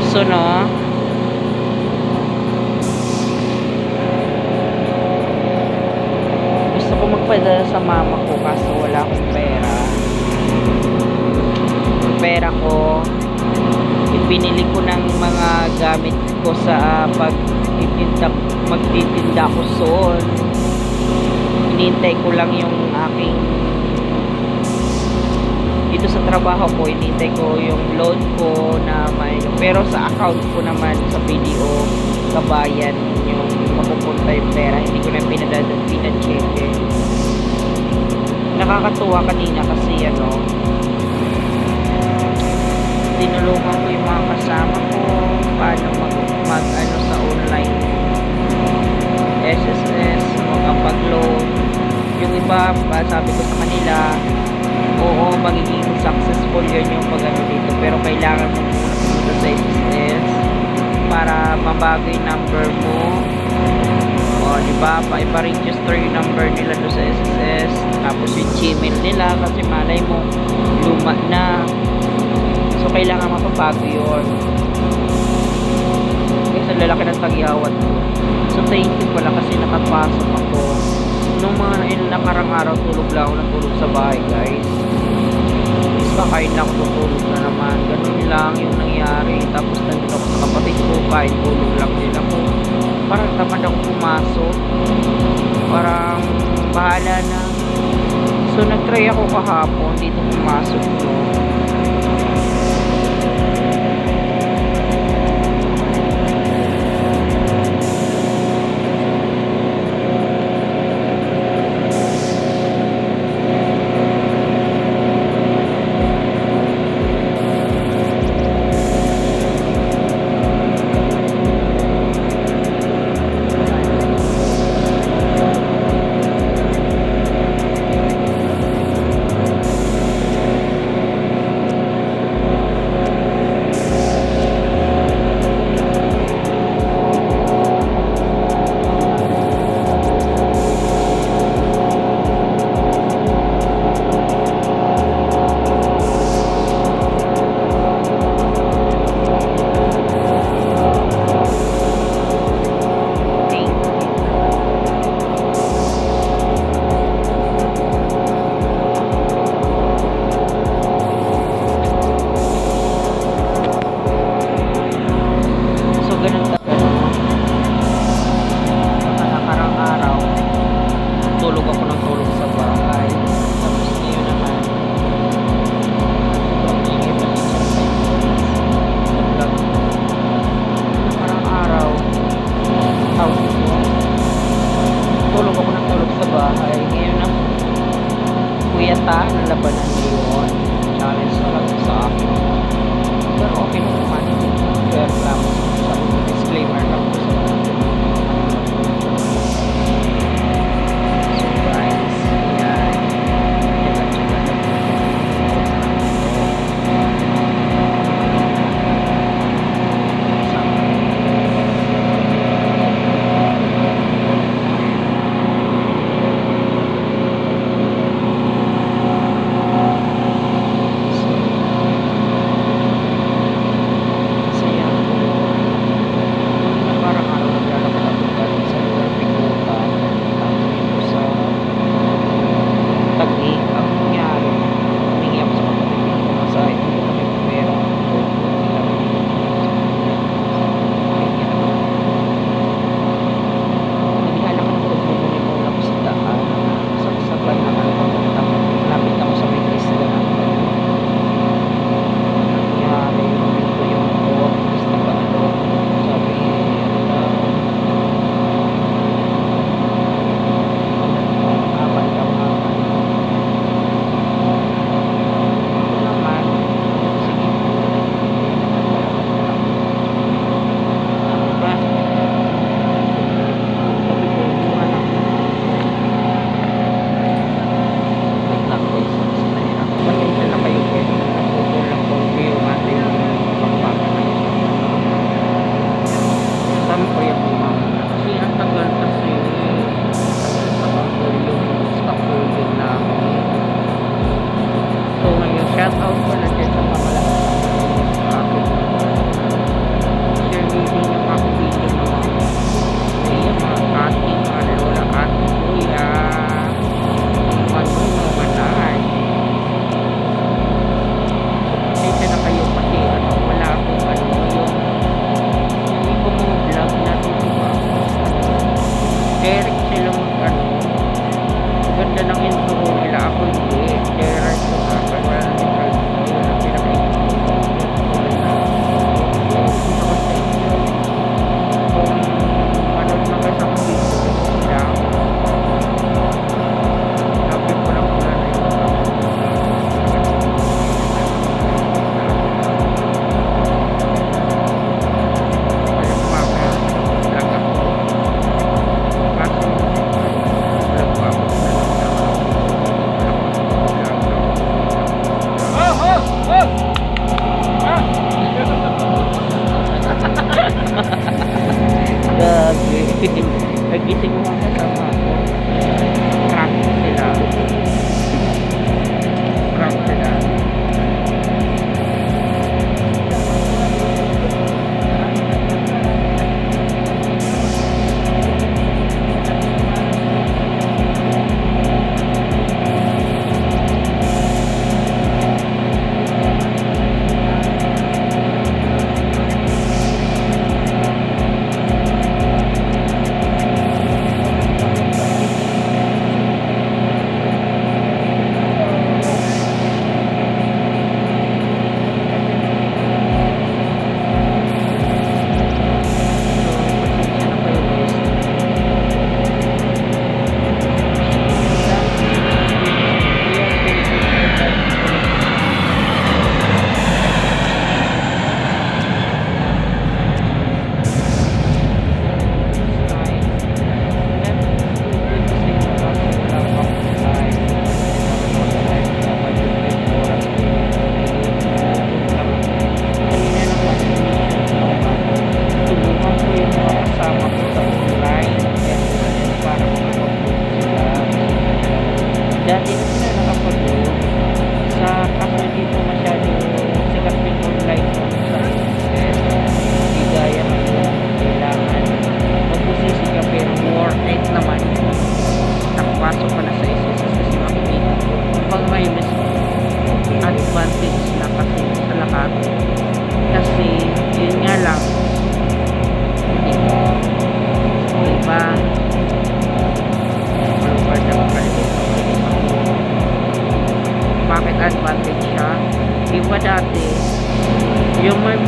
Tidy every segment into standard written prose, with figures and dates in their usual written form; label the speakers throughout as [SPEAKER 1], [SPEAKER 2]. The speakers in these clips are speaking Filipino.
[SPEAKER 1] So, no? Gusto ko magpadala sa mama ko kaso wala akong pera. Yung pera ko, ipinili ko ng mga gamit ko sa magtitinda ko soon. Hinihintay ko lang yung aking dito sa trabaho ko, hinihintay ko yung load ko na may, pero sa account ko naman sa BDO Kabayan yung mapupunta yung pera, hindi ko na pinacheck. Nakakatuwa kanina kasi tinulungan ko yung mga kasama ko paano mag sa online SSS, makapag-loan. Yung iba, sabi ko sa kanila, oo, magiging successful yun yung pag-ano dito, pero kailangan mo muna pumunta sa SSS para mabago yung number mo. O, diba? Ipa-register yung number nila doon sa SSS, tapos yung Gmail nila, kasi malay mo luma na, so kailangan mapabago yun. Sa lalaki ng tag-iawat ko. So thank you pala kasi nakapasok ako. Nung mga nakarang araw tulog lang ako ng tulog sa bahay, guys. Kakain na ako, tutulog na naman. Ganun lang yung nangyari. Tapos nandun ako sa kapatid ko, kain tulog lang din ako. Parang tamad ako pumasok. Parang bahala na. So nagtry ako kahapon dito pumasok ko.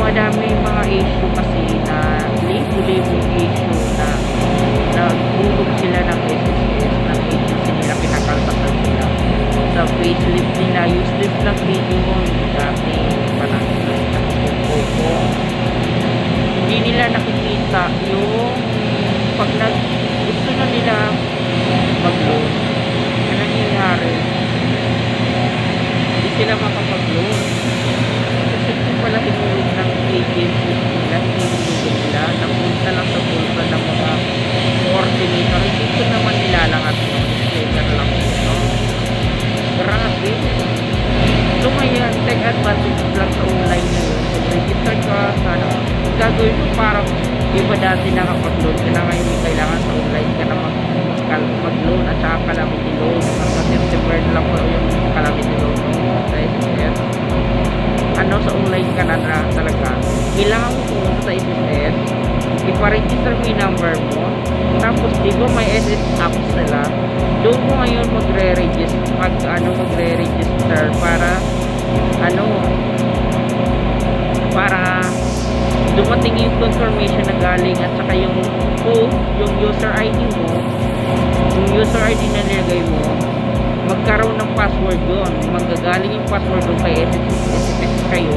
[SPEAKER 1] dumadami yung mga issue kasi na libo-libo issue na nagbulog sila ng SSS ng agency nila, kinakaltakan sila sa facelift nila. Useless lang video mo dati parang nakikita, hindi nila nakikita yung pag gusto na nila mag-load, ano nangyayari, hindi sila makapag-load kasi kung pala hinulog ng agency nila, hinulog nila napunta lang sa bulsa ng mga coordinator. Hindi ko naman nilalangat, no? Disclaimer lang ito, grabe. So ngayon, take advantage lang sa online na yun. So register ka sana, gagawin mo parang iba dati nakapag-load ka na, ngayon kailangan sa online ka na mag-load at saka calamity load. Hanggang September lang po yung calamity load sa SSS. Ano, sa online ka na talaga, kailangan mo pumunta sa SSS, ipa-register mo yung number mo, tapos di ba may SS apps sila, doon mo ngayon magre-register para dumating yung confirmation na galing at saka yung code, yung user ID mo, yung user ID na nilagay mo, magkaroon ng password doon, manggagaling yung password doon kay SSS kayo.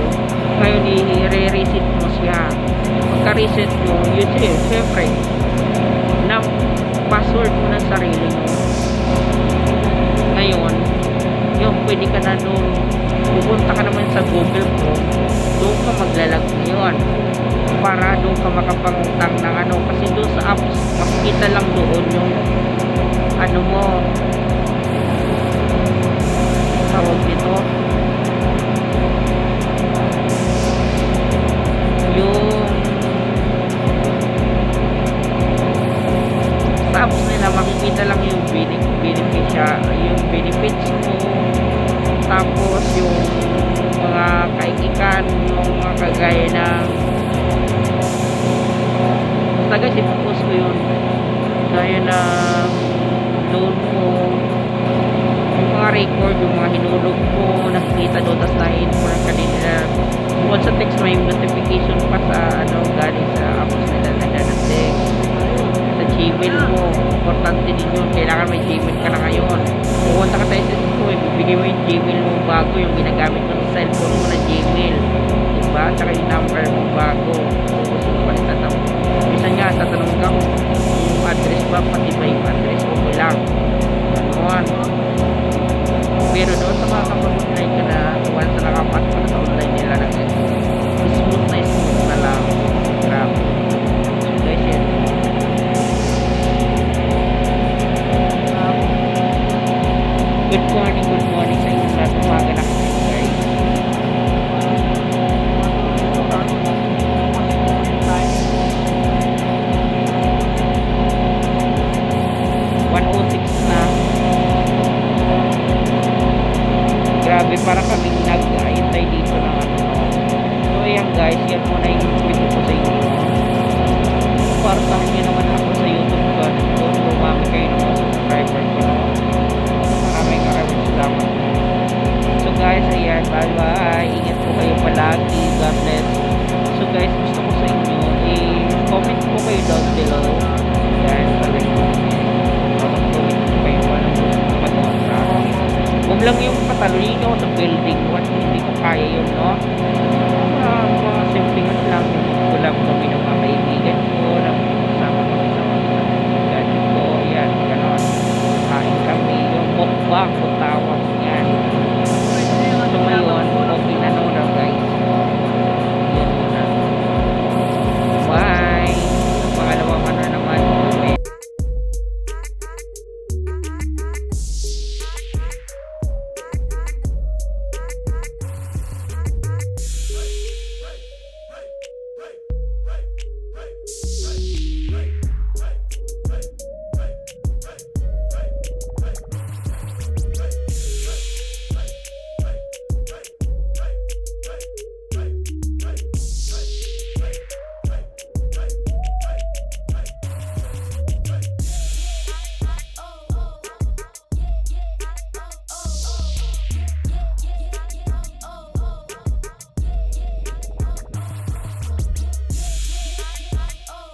[SPEAKER 1] Ngayon i-reset mo siya, pagka-reset mo yun, syempre na password mo ng sarili mo. Ngayon yung pwede ka na doon, pupunta ka naman sa Google Chrome, doon ka maglalag ngayon para doon ka makapangutang ng ano, kasi doon sa apps makikita lang doon yung ano mo, tawag dito, yung sa apps nila makikita lang yung benefits mo, tapos yung mga kaikikan, yung mga kagaya ng basta guys, ipopost ko yun gaya na loan mo, yung mga record, yung mga hinulog mo nakikita doon, tapos na-inform ka din nila bukod sa text, may notification pa sa ano, galing sa apps nila na dadating sa Gmail mo. Importante din yun, kailangan may Gmail ka na ngayon. Pupunta ka tayo sa mo, ibibigay mo yung Gmail mo bago, yung ginagamit mo sa cellphone mo na Gmail, diba? Tsaka yung number mo bago, tapos yung palitan mo. Minsan nga, tatanong ka kung yung address ba, pati ba yung address mo lang, ganoon. Pero doon sa mga kapag-online ka na, once na nakapat ka na sa online nila na smooth na lang. Grabe. So guys, yan. Good morning sa inyo lahat. Umaga na kasi guys. Grabe, para kaming nag-aintay dito ng ano. So ayan guys, yan muna yung video ko sa inyo. Supportahan nyo naman ako sa YouTube ko. Doon lumami kayo ng mga subscriber ko. Maraming salamat. So guys, ayan, bye bye. Ingat po kayo palagi. God bless. So guys, gusto ko sa inyo, i-comment po kayo down below. Ayan, talagang comment po kayo pa ng huwag lang yung patalino sa building 1